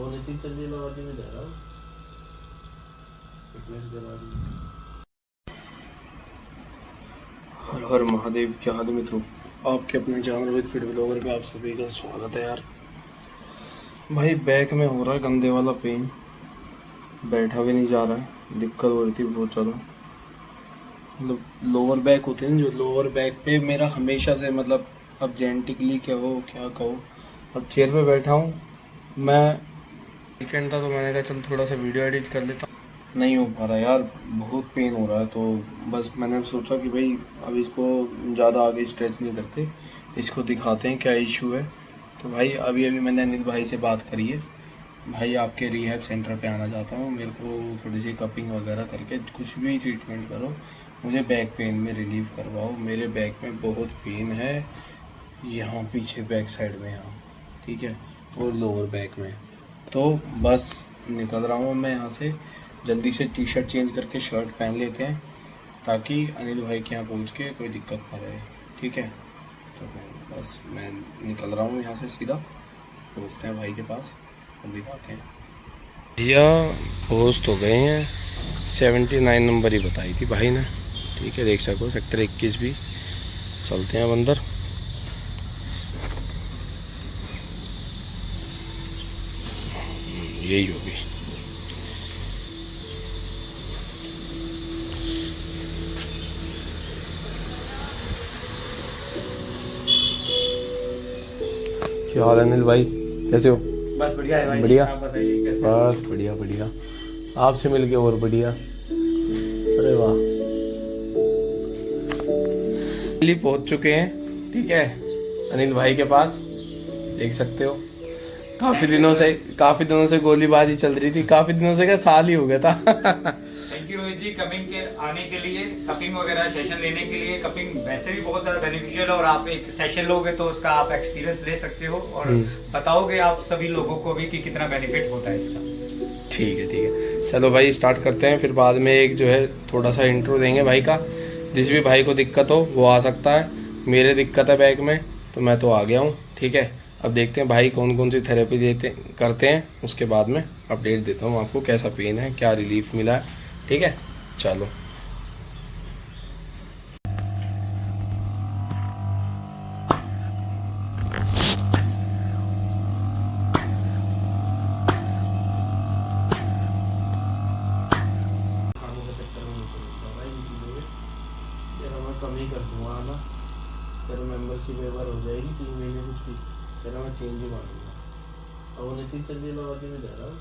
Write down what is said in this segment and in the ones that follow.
अवनीति चंदी लवादी में जा रहा हूँ फिटनेस के बाद में। हर हर महादेव, क्या हाल है मित्रों। आपके अपने चैनल रोहित फिट ब्लॉगर पे आप सभी का स्वागत है। यार भाई बैक में हो रहा है गंदे वाला पेन, बैठा भी नहीं जा रहा है, दिक्कत हो रही थी बहुत ज़्यादा। मतलब लोअर बैक होते हैं जो, लोअर बैक पे मेरा हमेशा से मतलब अब जेनेटिकली कहो क्या कहो, अब चेयर पे बैठा हूँ मैं। वीकेंड था तो मैंने कहा चल थोड़ा सा वीडियो एडिट कर लेता हूँ, नहीं हो पा रहा यार, बहुत पेन हो रहा है। तो बस मैंने सोचा कि भाई अब इसको ज़्यादा आगे स्ट्रेच नहीं करते, इसको दिखाते हैं क्या इशू है। तो भाई अभी अभी मैंने अनिल भाई से बात करी है, भाई आपके रिहैब सेंटर पे आना चाहता हूँ, मेरे को थोड़ी सी कपिंग वगैरह करके कुछ भी ट्रीटमेंट करो, मुझे बैक पेन में रिलीव करवाओ। मेरे बैक में बहुत पेन है, यहाँ पीछे बैक साइड में यहाँ, ठीक है, और लोअर बैक में। तो बस निकल रहा हूँ मैं यहाँ से, जल्दी से टी शर्ट चेंज करके शर्ट पहन लेते हैं ताकि अनिल भाई के यहाँ पहुँच के कोई दिक्कत ना रहे, ठीक है। तो बस मैं निकल रहा हूँ यहाँ से, सीधा पहुँचते हैं भाई के पास और दिखाते हैं। भैया पहुँच तो गए हैं, 79 नंबर ही बताई थी भाई ने, ठीक है, देख सको सेक्टर 21 भी। चलते हैं अब अंदर। यही होगी। क्या हाल है अनिल भाई, कैसे हो? बस बढ़िया है भाई। बढ़िया, आप बताइए कैसे? बस बढ़िया बढ़िया, आपसे मिलके और बढ़िया। अरे वाह, दिल्ली पहुंच चुके हैं, ठीक है, अनिल भाई के पास, देख सकते हो। काफी दिनों से गोलीबाजी चल रही थी, काफी दिनों से, क्या साल ही हो गया था। Thank you Rohit ji, cupping के आने के लिए, कपिंग वगैरह सेशन लेने के लिए। कपिंग वैसे भी बहुत ज़्यादा बेनिफिशियल है और आप एक सेशन लोगे तो उसका आप एक्सपीरियंस ले सकते हो और बताओगे आप सभी लोगों को भी कि कितना बेनिफिट होता है इसका। ठीक है ठीक है, चलो भाई स्टार्ट करते हैं, फिर बाद में एक जो है थोड़ा सा इंट्रो देंगे भाई का। जिस भी भाई को दिक्कत हो वो आ सकता है, मेरे दिक्कत है बैक में तो मैं तो आ गया हूँ, ठीक है। अब देखते हैं भाई कौन कौन सी थेरेपी देते करते हैं, उसके बाद में अपडेट देता हूँ आपको कैसा पेन है, क्या रिलीफ मिला है, ठीक है। चलो कम ही कर दूँगा ना, तेरा मेंबरशिप एक बार हो जाएगी 3 महीने कुछ भी, तेरा मैं चेंज ही मारूंगा। अब नितिन चंदी लवादी में जा रहा हूँ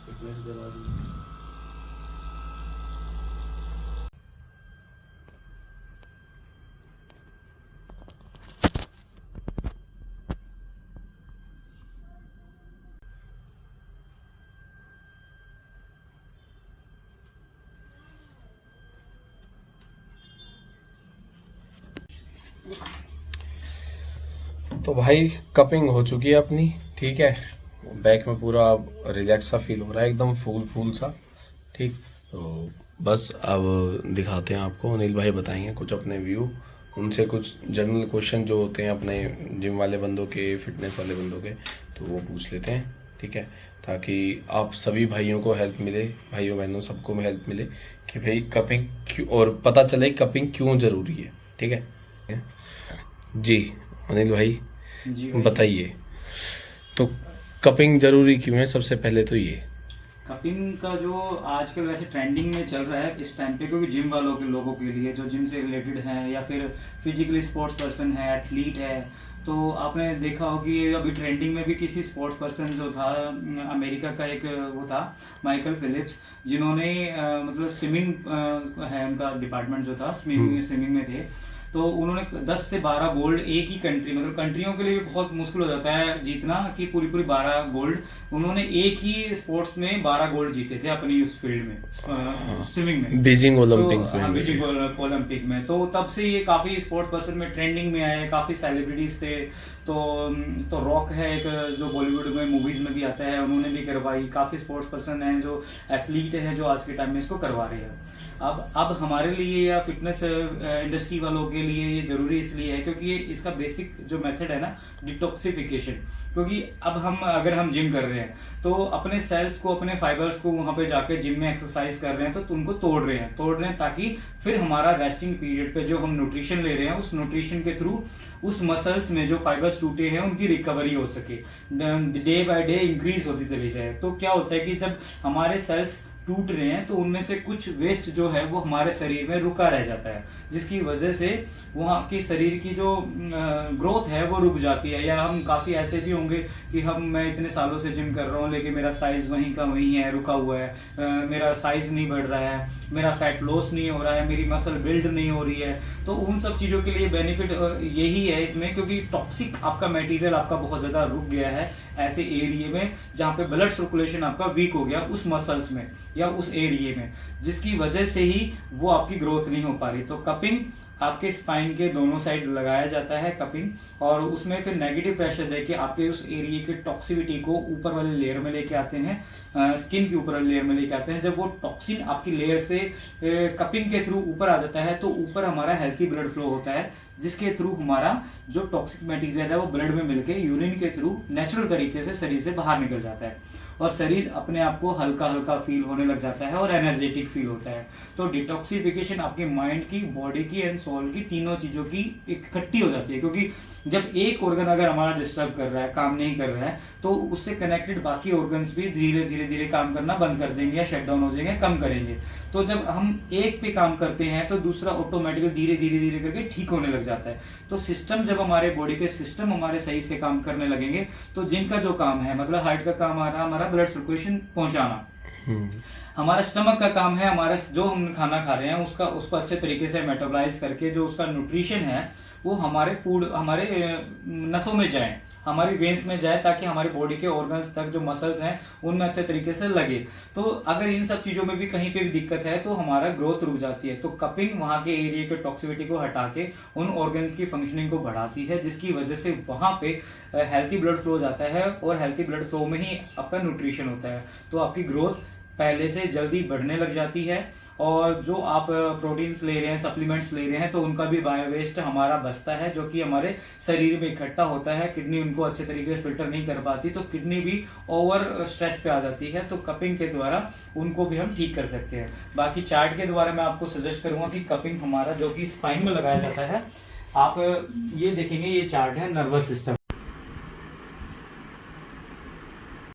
फिटनेस के बाद में। तो भाई कपिंग हो चुकी है अपनी, ठीक है, बैक में पूरा रिलैक्स सा फील हो रहा है, एकदम फूल फूल सा, ठीक। तो बस अब दिखाते हैं आपको, अनिल भाई बताएंगे कुछ अपने व्यू, उनसे कुछ जनरल क्वेश्चन जो होते हैं अपने जिम वाले बंदों के, फिटनेस वाले बंदों के, तो वो पूछ लेते हैं, ठीक है, ताकि आप सभी भाइयों को हेल्प मिले, भाइयों बहनों सबको हेल्प मिले कि भाई कपिंग क्यों, और पता चले कपिंग क्यों ज़रूरी है, ठीक है जी। अनिल भाई जी भाई, बताइए, तो कपिंग ज़रूरी क्यों है, सबसे पहले तो ये। कपिंग का जो आजकल वैसे ट्रेंडिंग में चल रहा है इस टाइम पे, क्योंकि जिम वालों के लोगों के लिए जो जिम से रिलेटेड हैं या फिर फिजिकली स्पोर्ट्स पर्सन है, एथलीट है, तो आपने देखा हो कि अभी ट्रेंडिंग में भी किसी स्पोर्ट्स पर्सन जो था, अमेरिका का एक वो था माइकल फिलिप्स, जिन्होंने मतलब स्विमिंग है उनका डिपार्टमेंट जो था, स्विमिंग में थे, तो उन्होंने 10 से 12 गोल्ड एक ही कंट्री, मतलब कंट्रियों के लिए भी बहुत मुश्किल हो जाता है जीतना कि पूरी पूरी 12 गोल्ड, उन्होंने एक ही स्पोर्ट्स में 12 गोल्ड जीते थे अपनी उस फील्ड में, स्विमिंग में, बीजिंग तो ओलंपिक हाँ, में। बीजिंग ओलंपिक में। तो तब से ये काफ़ी स्पोर्ट्स पर्सन में ट्रेंडिंग में आए, काफ़ी सेलिब्रिटीज थे। तो रॉक है एक, जो बॉलीवुड में मूवीज में भी आता है, उन्होंने भी करवाई। काफ़ी स्पोर्ट्स पर्सन हैं जो एथलीट हैं जो आज के टाइम में इसको करवा रहे हैं। अब हमारे लिए या फिटनेस इंडस्ट्री वालों के लिए ये जरूरी इसलिए है क्योंकि ये इसका बेसिक जो मेथड है ना, डिटॉक्सिफिकेशन। क्योंकि अब अगर हम जिम कर रहे हैं तो अपने सेल्स को, अपने फाइबर्स को वहां पे जाके जिम में एक्सरसाइज कर रहे हैं तो उनको तोड़ रहे हैं ताकि फिर हमारा रेस्टिंग पीरियड पे जो हम न्यूट्रिशन ले रहे हैं उस न्यूट्रिशन के थ्रू उस मसल्स में जो फाइबर्स टूटे हैं उनकी रिकवरी हो सके, डे बाय डे इंक्रीज होती चली जाए। तो क्या होता है कि जब हमारे सेल्स टूट रहे हैं तो उनमें से कुछ वेस्ट जो है वो हमारे शरीर में रुका रह जाता है, जिसकी वजह से वहाँ की शरीर की जो ग्रोथ है वो रुक जाती है। या हम काफ़ी ऐसे भी होंगे कि मैं इतने सालों से जिम कर रहा हूँ लेकिन मेरा साइज वहीं का वहीं है, रुका हुआ है, मेरा साइज नहीं बढ़ रहा है, मेरा फैट लॉस नहीं हो रहा है, मेरी मसल बिल्ड नहीं हो रही है। तो उन सब चीज़ों के लिए बेनिफिट यही है इसमें, क्योंकि टॉक्सिक आपका मटेरियल आपका बहुत ज़्यादा रुक गया है ऐसे एरिया में जहाँ पे ब्लड सर्कुलेशन आपका वीक हो गया उस मसल्स में या उस एरिया में, जिसकी वजह से ही वो आपकी ग्रोथ नहीं हो पा रही। तो कपिंग आपके स्पाइन के दोनों साइड लगाया जाता है कपिंग, और उसमें फिर नेगेटिव प्रेशर देके आपके उस एरिया की टॉक्सिविटी को ऊपर वाले लेयर में लेके आते हैं, स्किन के ऊपर वाले लेयर में लेके आते हैं। जब वो टॉक्सिन आपकी लेयर से कपिंग के थ्रू ऊपर आ जाता है तो ऊपर हमारा हेल्थी ब्लड फ्लो होता है, जिसके थ्रू हमारा जो टॉक्सिक मटेरियल है वो ब्लड में मिलके यूरिन के थ्रू नेचुरल तरीके से शरीर से बाहर निकल जाता है और शरीर अपने आप को हल्का हल्का फील होने लग जाता है और एनर्जेटिक फील होता है। तो डिटॉक्सिफिकेशन आपके माइंड की, बॉडी की एंड सोल की, तीनों चीजों की इकट्ठी हो जाती है। क्योंकि जब एक ऑर्गन अगर हमारा डिस्टर्ब कर रहा है, काम नहीं कर रहा है, तो उससे कनेक्टेड बाकी ऑर्गन्स भी धीरे धीरे काम करना बंद कर देंगे या शट डाउन हो जाएंगे, कम करेंगे। तो जब हम एक पे काम करते हैं तो दूसरा ऑटोमेटिकली धीरे धीरे करके ठीक होने लग जाता है। तो सिस्टम, जब हमारे बॉडी के सिस्टम हमारे सही से काम करने लगेंगे तो जिनका जो काम है, मतलब हार्ट का काम आ रहा है हमारा ब्लड सर्कुलेशन पहुंचाना, हमारा स्टमक का काम है हमारा जो हम खाना खा रहे हैं उसको अच्छे तरीके से मेटाबॉलाइज करके जो उसका न्यूट्रिशन है वो हमारे फूड, हमारे नसों में जाए, हमारी वेन्स में जाए, ताकि हमारी बॉडी के ऑर्गन्स तक जो मसल्स हैं उनमें अच्छे तरीके से लगे। तो अगर इन सब चीजों में भी कहीं पे भी दिक्कत है तो हमारा ग्रोथ रुक जाती है। तो कपिंग वहां के एरिया के टॉक्सिविटी को हटा के उन ऑर्गन्स की फंक्शनिंग को बढ़ाती है, जिसकी वजह से वहां पे हेल्थी ब्लड फ्लो जाता है और हेल्थी ब्लड फ्लो में ही आपका न्यूट्रिशन होता है। तो आपकी ग्रोथ पहले से जल्दी बढ़ने लग जाती है और जो आप प्रोटीन्स ले रहे हैं, सप्लीमेंट्स ले रहे हैं, तो उनका भी बायो वेस्ट हमारा बचता है जो कि हमारे शरीर में इकट्ठा होता है। किडनी उनको अच्छे तरीके से फिल्टर नहीं कर पाती तो किडनी भी ओवर स्ट्रेस पे आ जाती है। तो कपिंग के द्वारा उनको भी हम ठीक कर सकते हैं। बाकी चार्ट के द्वारा मैं आपको सजेस्ट करूंगा कि कपिंग हमारा जो कि स्पाइन में लगाया जाता है, आप ये देखेंगे, ये चार्ट है नर्वस सिस्टम